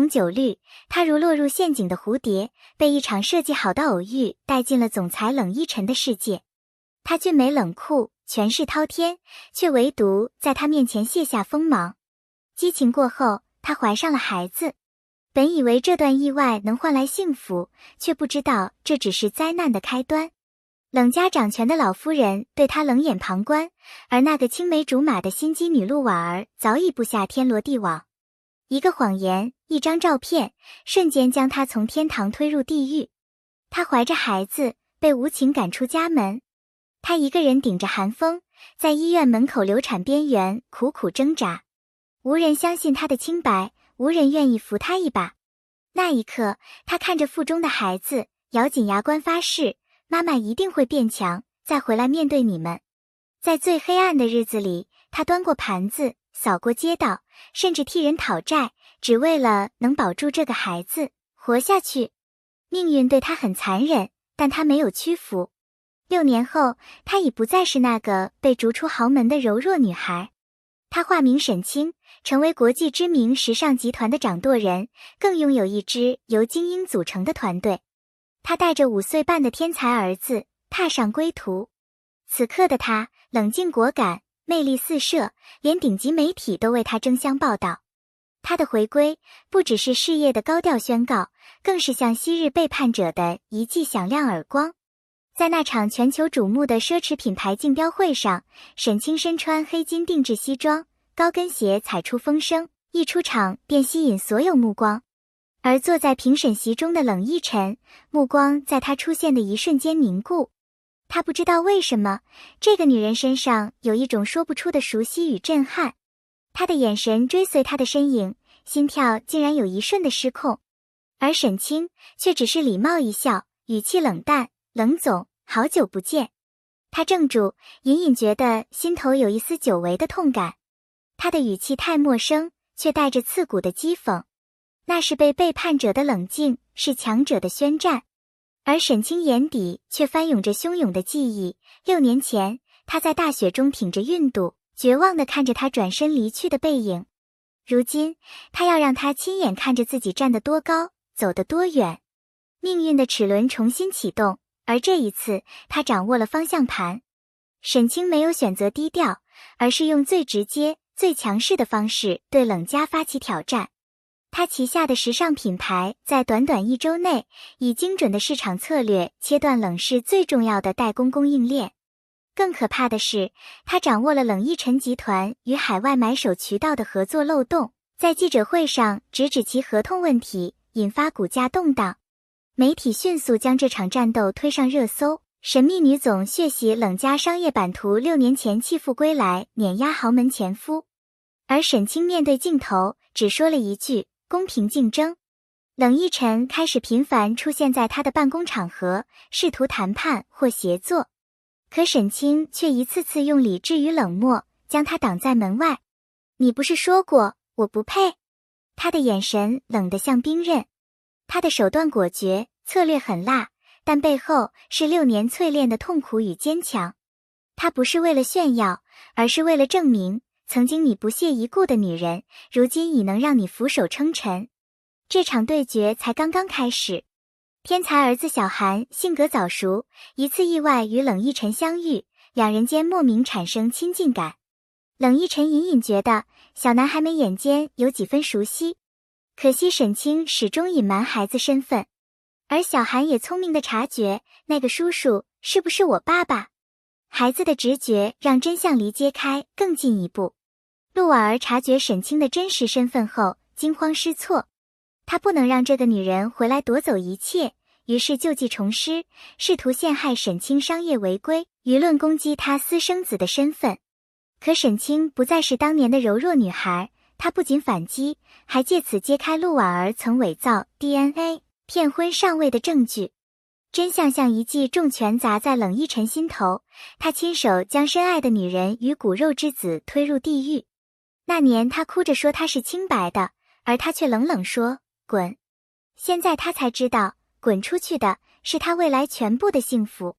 红酒绿，他如落入陷阱的蝴蝶，被一场设计好的偶遇带进了总裁冷依晨的世界。他俊美冷酷，权势滔天，却唯独在他面前卸下锋芒。激情过后，他怀上了孩子。本以为这段意外能换来幸福，却不知道这只是灾难的开端。冷家掌权的老夫人对他冷眼旁观，而那个青梅竹马的心机女陆婉儿早已布下天罗地网。一个谎言，一张照片，瞬间将她从天堂推入地狱。她怀着孩子，被无情赶出家门。她一个人顶着寒风，在医院门口流产边缘苦苦挣扎。无人相信她的清白，无人愿意扶她一把。那一刻，她看着腹中的孩子，咬紧牙关发誓，妈妈一定会变强，再回来面对你们。在最黑暗的日子里，她端过盘子，扫过街道，甚至替人讨债，只为了能保住这个孩子，活下去。命运对她很残忍，但她没有屈服。6年后，她已不再是那个被逐出豪门的柔弱女孩。她化名沈清，成为国际知名时尚集团的掌舵人，更拥有一支由精英组成的团队。她带着5岁半的天才儿子踏上归途。此刻的她冷静果敢，魅力四射，连顶级媒体都为她争相报道。她的回归不只是事业的高调宣告，更是向昔日背叛者的一记响亮耳光。在那场全球瞩目的奢侈品牌竞标会上，沈清身穿黑金定制西装，高跟鞋踩出风声，一出场便吸引所有目光。而坐在评审席中的冷依晨，目光在她出现的一瞬间凝固。他不知道为什么，这个女人身上有一种说不出的熟悉与震撼。他的眼神追随她的身影，心跳竟然有一瞬的失控。而沈清却只是礼貌一笑，语气冷淡，冷总，好久不见。他怔住，隐隐觉得心头有一丝久违的痛感。他的语气太陌生，却带着刺骨的讥讽。那是被背叛者的冷静，是强者的宣战。而沈清眼底却翻涌着汹涌的记忆。6年前，他在大雪中挺着孕肚，绝望地看着他转身离去的背影。如今，他要让他亲眼看着自己站得多高，走得多远。命运的齿轮重新启动，而这一次，他掌握了方向盘。沈清没有选择低调，而是用最直接、最强势的方式对冷家发起挑战。他旗下的时尚品牌在短短1周内，以精准的市场策略切断冷氏最重要的代工供应链。更可怕的是，他掌握了冷依晨集团与海外买手渠道的合作漏洞，在记者会上直指其合同问题，引发股价动荡。媒体迅速将这场战斗推上热搜，神秘女总血洗冷家商业版图，6年前弃妇归来，碾压豪门前夫。而沈清面对镜头，只说了一句：公平竞争。冷依晨开始频繁出现在他的办公场合，试图谈判或协作。可沈清却一次次用理智与冷漠将他挡在门外。你不是说过我不配？他的眼神冷得像冰刃。他的手段果决，策略狠辣，但背后是6年淬炼的痛苦与坚强。他不是为了炫耀，而是为了证明，曾经你不屑一顾的女人，如今已能让你俯首称臣。这场对决才刚刚开始。天才儿子小韩性格早熟，一次意外与冷依晨相遇，两人间莫名产生亲近感。冷依晨隐隐觉得小男孩们眼间有几分熟悉，可惜沈清始终隐瞒孩子身份。而小韩也聪明地察觉，那个叔叔是不是我爸爸？孩子的直觉让真相离揭开更进一步。陆婉儿察觉沈清的真实身份后，惊慌失措。她不能让这个女人回来夺走一切，于是旧计重施，试图陷害沈清商业违规，舆论攻击她私生子的身份。可沈清不再是当年的柔弱女孩，她不仅反击，还借此揭开陆婉儿曾伪造 DNA、骗婚上位的证据。真相像一记重拳砸在冷依晨心头，他亲手将深爱的女人与骨肉之子推入地狱。那年他哭着说他是清白的，而他却冷冷说滚。现在他才知道，滚出去的是他未来全部的幸福。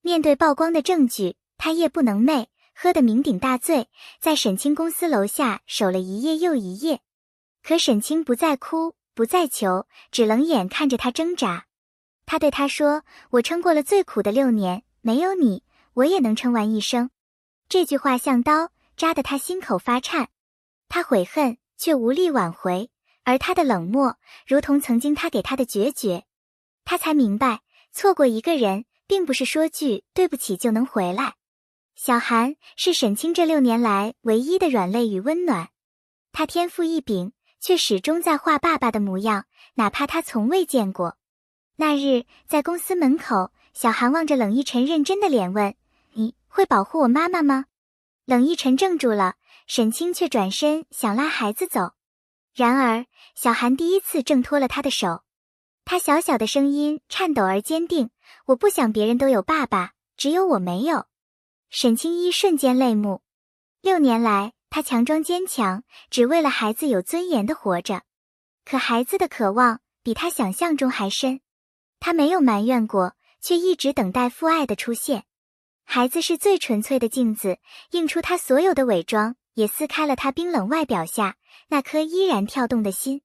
面对曝光的证据，他夜不能寐，喝得酩酊大醉，在沈清公司楼下守了一夜又一夜。可沈清不再哭，不再求，只冷眼看着他挣扎。他对他说：“我撑过了最苦的6年，没有你，我也能撑完一生。”这句话像刀，扎得他心口发颤。他悔恨，却无力挽回，而他的冷漠，如同曾经他给他的决绝。他才明白，错过一个人，并不是说句对不起就能回来。小韩是沈清这6年来唯一的软肋与温暖。他天赋异禀，却始终在画爸爸的模样，哪怕他从未见过。那日，在公司门口，小韩望着冷一晨认真的脸问：“你会保护我妈妈吗？”冷一晨怔住了，沈清却转身想拉孩子走。然而，小韩第一次挣脱了他的手。他小小的声音颤抖而坚定：“我不想别人都有爸爸，只有我没有。”沈清一瞬间泪目。6年来，他强装坚强，只为了孩子有尊严的活着。可孩子的渴望比他想象中还深。他没有埋怨过，却一直等待父爱的出现。孩子是最纯粹的镜子，映出他所有的伪装，也撕开了他冰冷外表下那颗依然跳动的心。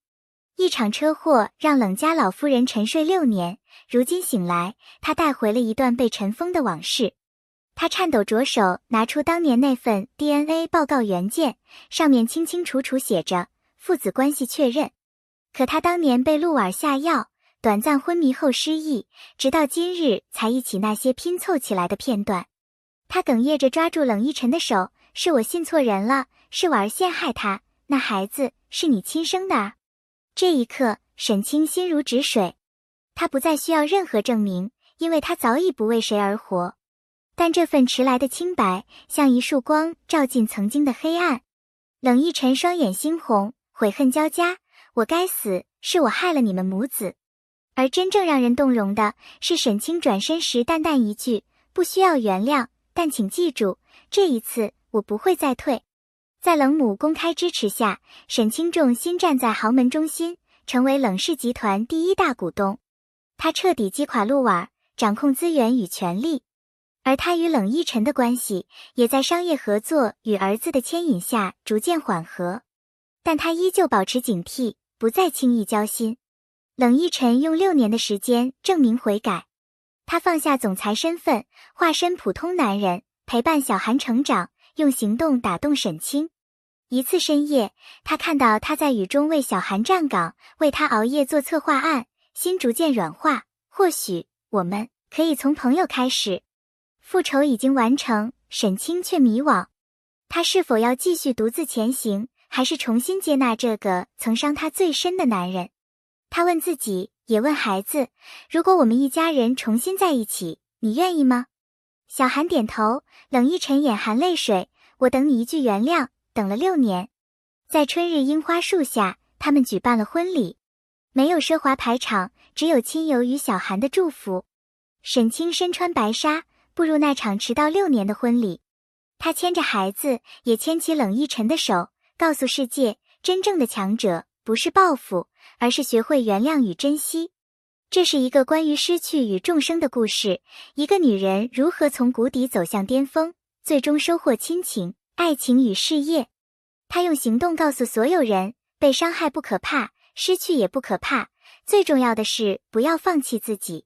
一场车祸让冷家老夫人沉睡6年，如今醒来，他带回了一段被尘封的往事。他颤抖着手拿出当年那份 DNA 报告原件，上面清清楚楚写着父子关系确认。可他当年被陆婉下药，短暂昏迷后失忆，直到今日才忆起那些拼凑起来的片段。他哽咽着抓住冷一晨的手：“是我信错人了，是婉儿陷害他，那孩子是你亲生的儿。”这一刻，沈清心如止水。他不再需要任何证明，因为他早已不为谁而活。但这份迟来的清白，像一束光照进曾经的黑暗。冷一晨双眼猩红，悔恨交加：“我该死，是我害了你们母子。”而真正让人动容的是沈清转身时淡淡一句：“不需要原谅，但请记住，这一次我不会再退。”在冷母公开支持下，沈清重新站在豪门中心，成为冷氏集团第1大股东。他彻底击垮陆婉，掌控资源与权力。而他与冷一晨的关系，也在商业合作与儿子的牵引下逐渐缓和。但他依旧保持警惕，不再轻易交心。冷一晨用6年的时间证明悔改。他放下总裁身份，化身普通男人，陪伴小韩成长，用行动打动沈清。一次深夜，他看到他在雨中为小韩站岗，为他熬夜做策划案，心逐渐软化。或许我们可以从朋友开始。复仇已经完成，沈清却迷惘。他是否要继续独自前行，还是重新接纳这个曾伤他最深的男人？他问自己，也问孩子：如果我们一家人重新在一起，你愿意吗？小韩点头。冷一晨眼含泪水：我等你一句原谅，等了6年。在春日樱花树下，他们举办了婚礼。没有奢华排场，只有亲友与小韩的祝福。沈清身穿白纱，步入那场迟到6年的婚礼。他牵着孩子，也牵起冷一晨的手，告诉世界，真正的强者不是报复，而是学会原谅与珍惜。这是一个关于失去与重生的故事，一个女人如何从谷底走向巅峰，最终收获亲情、爱情与事业。她用行动告诉所有人，被伤害不可怕，失去也不可怕，最重要的是不要放弃自己。